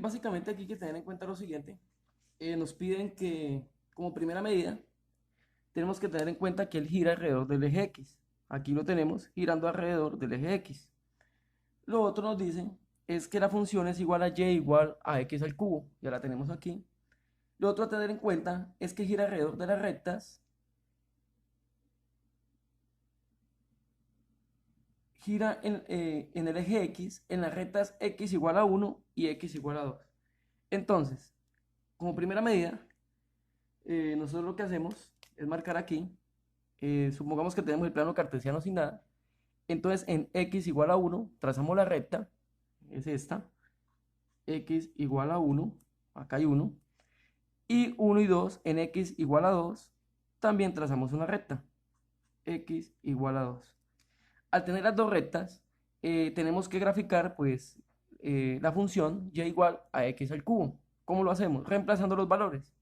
Básicamente aquí hay que tener en cuenta lo siguiente. Nos piden que como primera medida tenemos que tener en cuenta que él gira alrededor del eje X. Aquí lo tenemos girando alrededor del eje X. Lo otro nos dicen es que la función es igual a y igual a x al cubo. Ya la tenemos aquí. Lo otro a tener en cuenta es que gira alrededor de las rectas. Gira en el eje X en las rectas X igual a 1 y X igual a 2. Entonces, como primera medida, nosotros lo que hacemos es marcar aquí, supongamos que tenemos el plano cartesiano sin nada, entonces en x igual a 1 trazamos la recta, es esta, x igual a 1, acá hay 1, y 1 y 2 en x igual a 2, también trazamos una recta, x igual a 2. Al tener las dos rectas, tenemos que graficar pues la función y igual a x al cubo. ¿Cómo lo hacemos? Reemplazando los valores.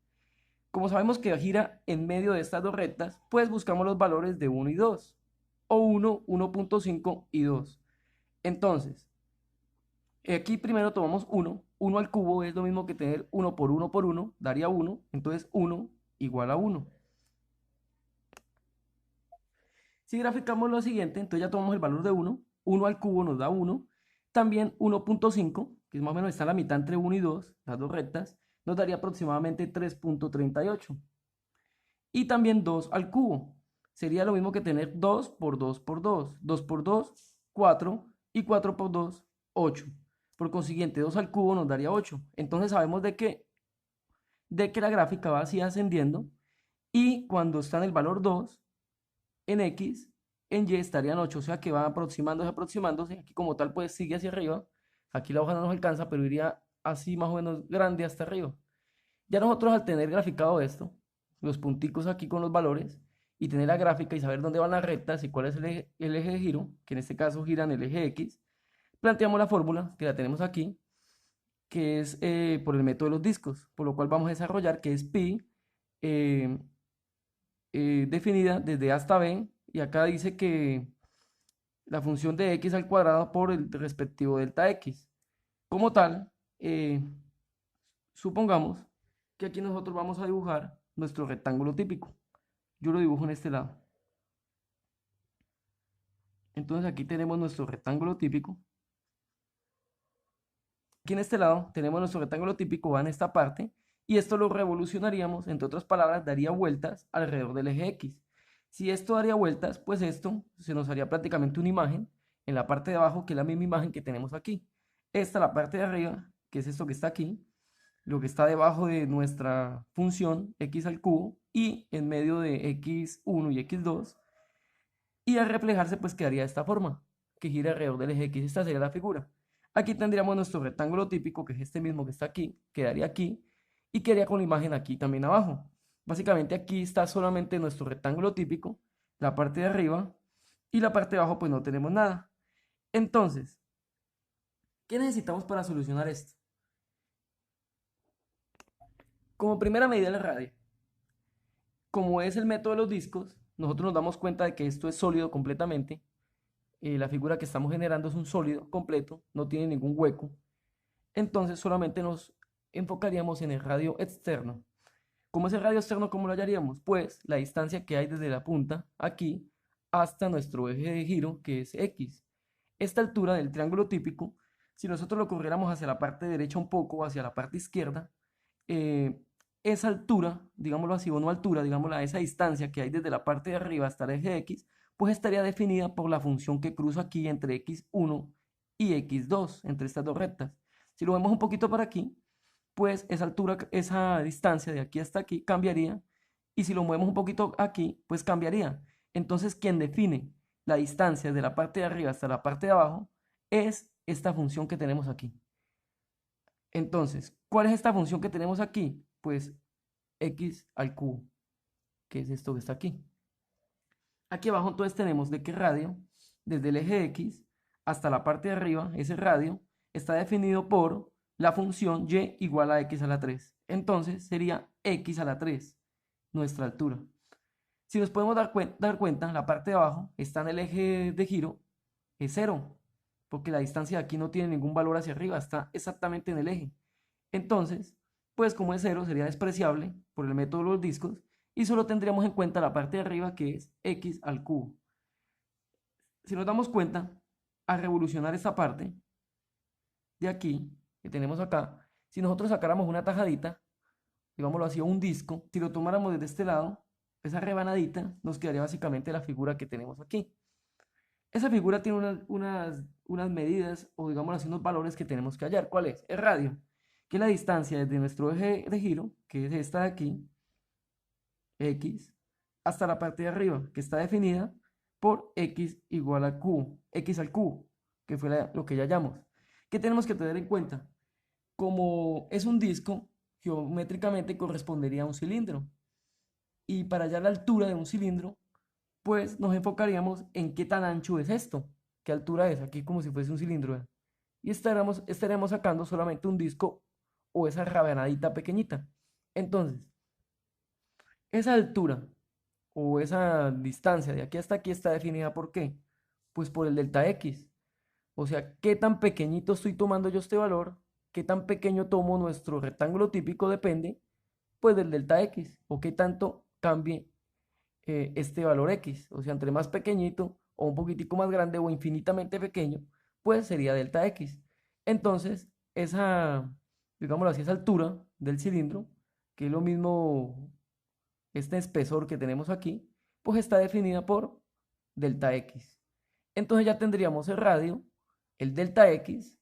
Como sabemos que gira en medio de estas dos rectas, pues buscamos los valores de 1 y 2, o 1, 1.5 y 2. Entonces, aquí primero tomamos 1, 1 al cubo es lo mismo que tener 1 por 1 por 1, daría 1, entonces 1 igual a 1. Si graficamos lo siguiente, entonces ya tomamos el valor de 1, 1 al cubo nos da 1, también 1.5, que más o menos está en la mitad entre 1 y 2, las dos rectas, nos daría aproximadamente 3.38. Y también 2 al cubo. Sería lo mismo que tener 2 por 2 por 2. 2 por 2, 4. Y 4 por 2, 8. Por consiguiente, 2 al cubo nos daría 8. Entonces sabemos de que la gráfica va así ascendiendo. Y cuando está en el valor 2, en X, en Y estarían 8. O sea que va aproximándose, aproximándose. Aquí como tal, pues sigue hacia arriba. Aquí la hoja no nos alcanza, pero iría así más o menos grande hasta arriba. Ya nosotros al tener graficado esto, los punticos aquí con los valores, y tener la gráfica y saber dónde van las rectas y cuál es el eje de giro, que en este caso giran el eje X, planteamos la fórmula que la tenemos aquí, que es por el método de los discos, por lo cual vamos a desarrollar que es pi eh, definida desde A hasta B, y acá dice que la función de x al cuadrado por el respectivo delta x. Como tal, eh, supongamos que aquí nosotros vamos a dibujar nuestro rectángulo típico. Yo lo dibujo en este lado. Entonces aquí tenemos nuestro rectángulo típico. Aquí en este lado tenemos nuestro rectángulo típico, va en esta parte, y esto lo revolucionaríamos, entre otras palabras, daría vueltas alrededor del eje X. Si esto daría vueltas, pues esto se nos haría prácticamente una imagen en la parte de abajo, que es la misma imagen que tenemos aquí. Esta, la parte de arriba, que es esto que está aquí, lo que está debajo de nuestra función x al cubo, y en medio de x1 y x2, y al reflejarse pues quedaría de esta forma, que gira alrededor del eje X. Esta sería la figura. Aquí tendríamos nuestro rectángulo típico, que es este mismo que está aquí, quedaría aquí, y quedaría con la imagen aquí también abajo. Básicamente aquí está solamente nuestro rectángulo típico, la parte de arriba, y la parte de abajo pues no tenemos nada. Entonces, ¿qué necesitamos para solucionar esto? Como primera medida del radio, como es el método de los discos, nosotros nos damos cuenta de que esto es sólido completamente. La figura que estamos generando es un sólido completo, no tiene ningún hueco. Entonces solamente nos enfocaríamos en el radio externo. ¿Cómo es el radio externo? ¿Cómo lo hallaríamos? Pues la distancia que hay desde la punta aquí hasta nuestro eje de giro, que es X. Esta altura del triángulo típico, si nosotros lo corriéramos hacia la parte derecha un poco, hacia la parte izquierda, eh, esa altura, digámoslo así, o no altura, digámosla, esa distancia que hay desde la parte de arriba hasta el eje X, pues estaría definida por la función que cruza aquí entre x1 y x2, entre estas dos rectas. Si lo vemos un poquito para aquí, pues esa altura, esa distancia de aquí hasta aquí cambiaría, y si lo movemos un poquito aquí, pues cambiaría. Entonces, quien define la distancia de la parte de arriba hasta la parte de abajo es esta función que tenemos aquí. Entonces, ¿cuál es esta función que tenemos aquí? Pues x al cubo, que es esto que está aquí. Aquí abajo entonces tenemos de que radio, desde el eje X hasta la parte de arriba, ese radio, está definido por la función y igual a x a la 3. Entonces sería x a la 3, nuestra altura. Si nos podemos dar cuenta, la parte de abajo está en el eje de giro, es 0, porque la distancia de aquí no tiene ningún valor hacia arriba, está exactamente en el eje. Entonces, pues como es cero, sería despreciable por el método de los discos y solo tendríamos en cuenta la parte de arriba que es x al cubo. Si nos damos cuenta, al revolucionar esta parte de aquí, que tenemos acá, si nosotros sacáramos una tajadita, digámoslo así, un disco, si lo tomáramos desde este lado, esa rebanadita nos quedaría básicamente la figura que tenemos aquí. Esa figura tiene unas medidas o digamos así unos valores que tenemos que hallar. ¿Cuál es? El radio, que es la distancia desde nuestro eje de giro, que es esta de aquí, x, hasta la parte de arriba, que está definida por x igual a q, x al cubo, que fue lo que ya hallamos. ¿Qué tenemos que tener en cuenta? Como es un disco, geométricamente correspondería a un cilindro. Y para hallar la altura de un cilindro, pues nos enfocaríamos en qué tan ancho es esto, qué altura es, aquí como si fuese un cilindro, ¿eh? Y estaremos sacando solamente un disco o esa rabanadita pequeñita. Entonces, esa altura o esa distancia de aquí hasta aquí está definida por qué, pues por el delta x. O sea, qué tan pequeñito estoy tomando yo este valor, qué tan pequeño tomo nuestro rectángulo típico depende pues del delta x o qué tanto cambie este valor x. O sea, entre más pequeñito o un poquitico más grande o infinitamente pequeño, pues sería delta x. Entonces, esa, digámoslo así, esa altura del cilindro, que es lo mismo este espesor que tenemos aquí, pues está definida por delta x. Entonces ya tendríamos el radio, el delta x.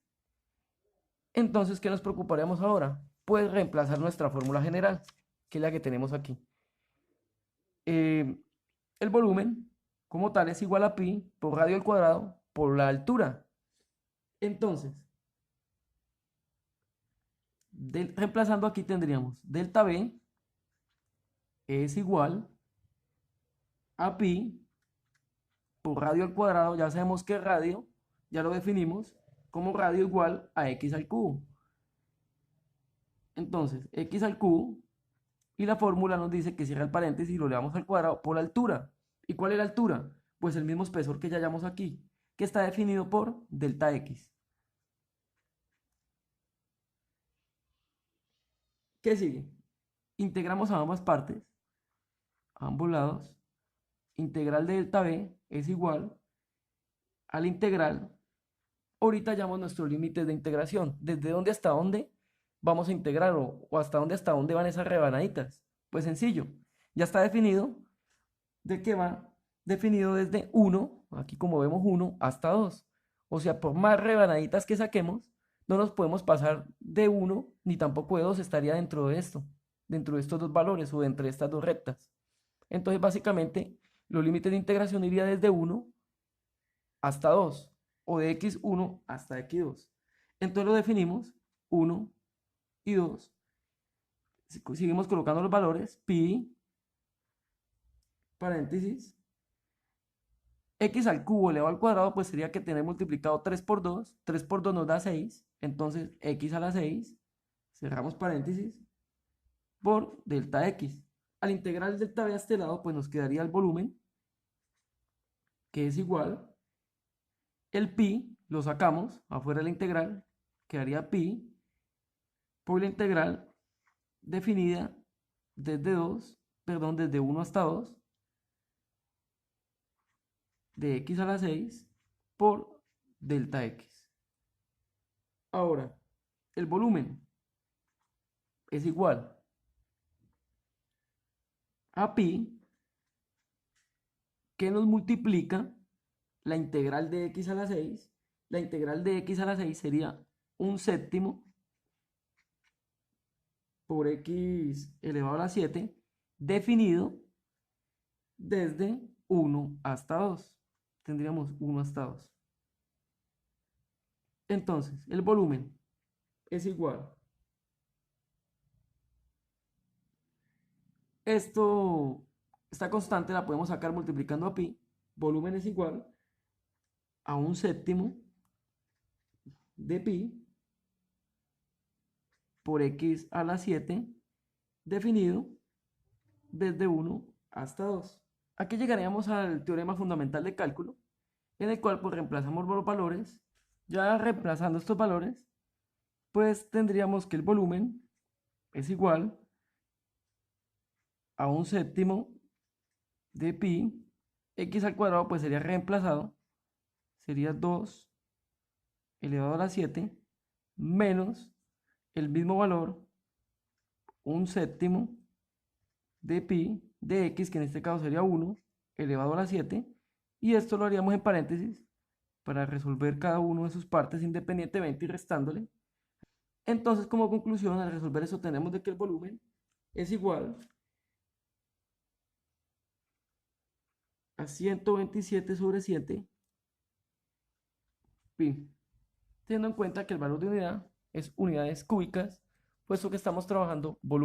Entonces, ¿qué nos preocuparíamos ahora? Pues reemplazar nuestra fórmula general, que es la que tenemos aquí. Eh, el volumen, como tal, es igual a pi por radio al cuadrado por la altura. Entonces, reemplazando aquí tendríamos delta B es igual a pi por radio al cuadrado. Ya sabemos que radio, ya lo definimos como radio igual a x al cubo. Entonces, x al cubo, y la fórmula nos dice que cierra el paréntesis y lo elevamos al cuadrado por la altura. ¿Y cuál es la altura? Pues el mismo espesor que ya hallamos aquí, que está definido por delta x. ¿Qué sigue? Integramos a ambas partes, a ambos lados. Integral de delta b es igual a la integral. Ahorita hallamos nuestros límites de integración. ¿Desde dónde hasta dónde vamos a integrar o hasta dónde van esas rebanaditas? Pues sencillo, ya está definido de que va definido desde 1, aquí como vemos 1, hasta 2. O sea, por más rebanaditas que saquemos, no nos podemos pasar de 1 ni tampoco de 2, estaría dentro de esto, dentro de estos dos valores o entre estas dos rectas. Entonces, básicamente, los límites de integración iría desde 1 hasta 2 o de x1 hasta x2. Entonces lo definimos 1 y 2. Seguimos colocando los valores, pi, paréntesis, x al cubo elevado al cuadrado, pues sería que tener multiplicado 3 por 2. 3 por 2 nos da 6. Entonces, x a la 6, cerramos paréntesis, por delta x. Al integrar el delta b a este lado, pues nos quedaría el volumen, que es igual. El pi lo sacamos afuera de la integral, quedaría pi por la integral definida desde 2, perdón, desde 1 hasta 2, de x a la 6 por delta x. Ahora, el volumen es igual a pi, que nos multiplica la integral de x a la 6. La integral de x a la 6 sería un séptimo por x elevado a la 7, definido desde 1 hasta 2. Tendríamos 1 hasta 2. Entonces, el volumen es igual. Esta constante la podemos sacar multiplicando a pi. Volumen es igual a un séptimo de pi por x a la 7, definido desde 1 hasta 2. Aquí llegaríamos al teorema fundamental de cálculo, en el cual pues reemplazamos los valores. Ya reemplazando estos valores, pues tendríamos que el volumen es igual a 1/7 de pi, x al cuadrado pues sería reemplazado, sería 2 elevado a la 7 menos el mismo valor, 1/7 de pi de x, que en este caso sería 1 elevado a la 7, y esto lo haríamos en paréntesis para resolver cada uno de sus partes independientemente y restándole. Entonces, como conclusión, al resolver eso tenemos de que el volumen es igual a 127/7 pi, teniendo en cuenta que el valor de unidad es unidades cúbicas, puesto que estamos trabajando volumen.